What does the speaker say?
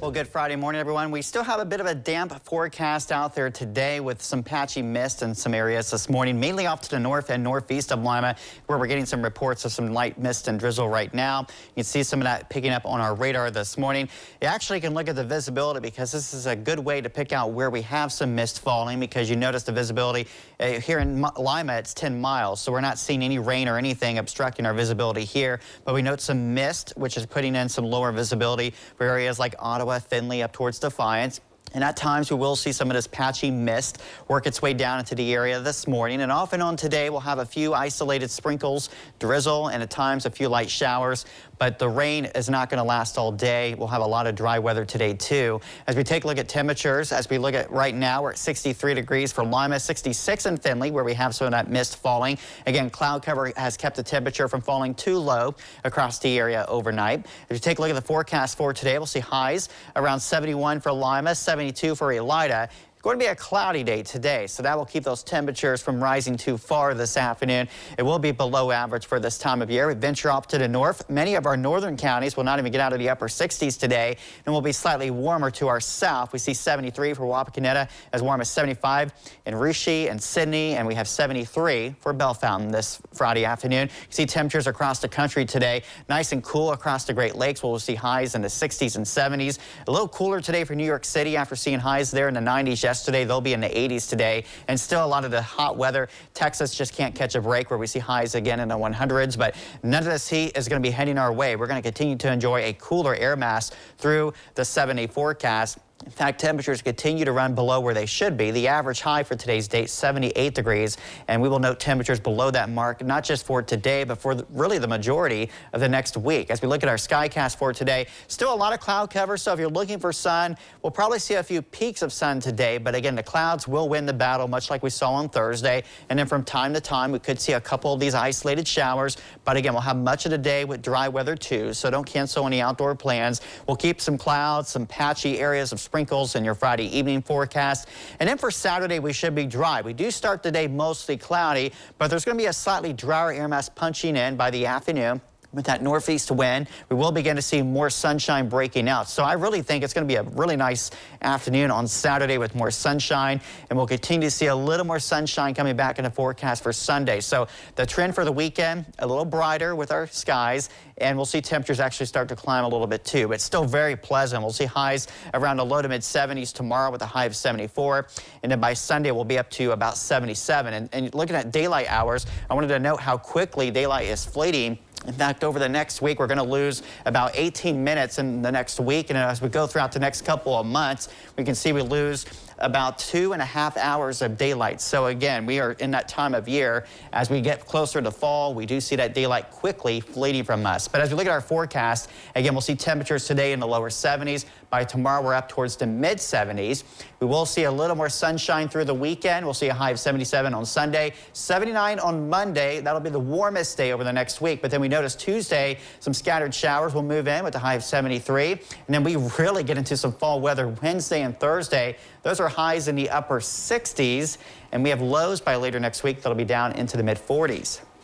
Well, good Friday morning, everyone. We still have a bit of a damp forecast out there today with some patchy mist in some areas this morning, mainly off to the north and northeast of Lima, where we're getting some reports of some light mist and drizzle right now. You can see some of that picking up on our radar this morning. You actually can look at the visibility because this is a good way to pick out where we have some mist falling, because you notice the visibility here in Lima, it's 10 miles. So we're not seeing any rain or anything obstructing our visibility here, but we note some mist, which is putting in some lower visibility for areas like Ottawa, Findlay, up towards Defiance. And at times we will see some of this patchy mist work its way down into the area this morning. And off and on today we'll have a few isolated sprinkles, drizzle, and at times a few light showers. But the rain is not going to last all day. We'll have a lot of dry weather today too. As we take a look at temperatures, as we look at right now, we're at 63 degrees for Lima, 66 in Findlay, where we have some of that mist falling. Again, cloud cover has kept the temperature from falling too low across the area overnight. If you take a look at the forecast for today, we'll see highs around 71 for Lima, 72 for Elida. It's going to be a cloudy day today, so that will keep those temperatures from rising too far this afternoon. It will be below average for this time of year. We venture off to the north. Many of our northern counties will not even get out of the upper 60s today, and will be slightly warmer to our south. We see 73 for Wapakoneta, as warm as 75 in Russia and Sydney, and we have 73 for Bellefontaine this Friday afternoon. You see temperatures across the country today, nice and cool across the Great Lakes. We'll see highs in the 60s and 70s. A little cooler today for New York City after seeing highs there in the 90s yesterday. They'll be in the 80s today, and still a lot of the hot weather. Texas just can't catch a break, where we see highs again in the 100s, but none of this heat is going to be heading our way. We're going to continue to enjoy a cooler air mass through the 7-day forecast. In fact, temperatures continue to run below where they should be. The average high for today's date, 78 degrees, and we will note temperatures below that mark, not just for today, but for really the majority of the next week. As we look at our skycast for today, still a lot of cloud cover, so if you're looking for sun, we'll probably see a few peaks of sun today, but again, the clouds will win the battle, much like we saw on Thursday, and then from time to time, we could see a couple of these isolated showers, but again, we'll have much of the day with dry weather too, so don't cancel any outdoor plans. We'll keep some clouds, some patchy areas of sprinkles in your Friday evening forecast. And then for Saturday, we should be dry. We do start the day mostly cloudy, but there's going to be a slightly drier air mass punching in by the afternoon. With that northeast wind, we will begin to see more sunshine breaking out. So I really think it's going to be a really nice afternoon on Saturday with more sunshine, and we'll continue to see a little more sunshine coming back in the forecast for Sunday. So the trend for the weekend, a little brighter with our skies, and we'll see temperatures actually start to climb a little bit too. But still very pleasant. We'll see highs around the low to mid 70s tomorrow with a high of 74, and then by Sunday we'll be up to about 77. And looking at daylight hours, I wanted to note how quickly daylight is fleeting. In fact, over the next week, we're going to lose about 18 minutes in the next week. And as we go throughout the next couple of months, we can see we lose about 2.5 hours of daylight. So again, we are in that time of year. As we get closer to fall, we do see that daylight quickly fleeting from us. But as we look at our forecast, again, we'll see temperatures today in the lower 70s. By tomorrow, we're up towards the mid 70s. We will see a little more sunshine through the weekend. We'll see a high of 77 on Sunday, 79 on Monday. That'll be the warmest day over the next week. But then we notice Tuesday, some scattered showers will move in with a high of 73. And then we really get into some fall weather Wednesday and Thursday. Those are highs in the upper 60s. And we have lows by later next week that'll be down into the mid 40s.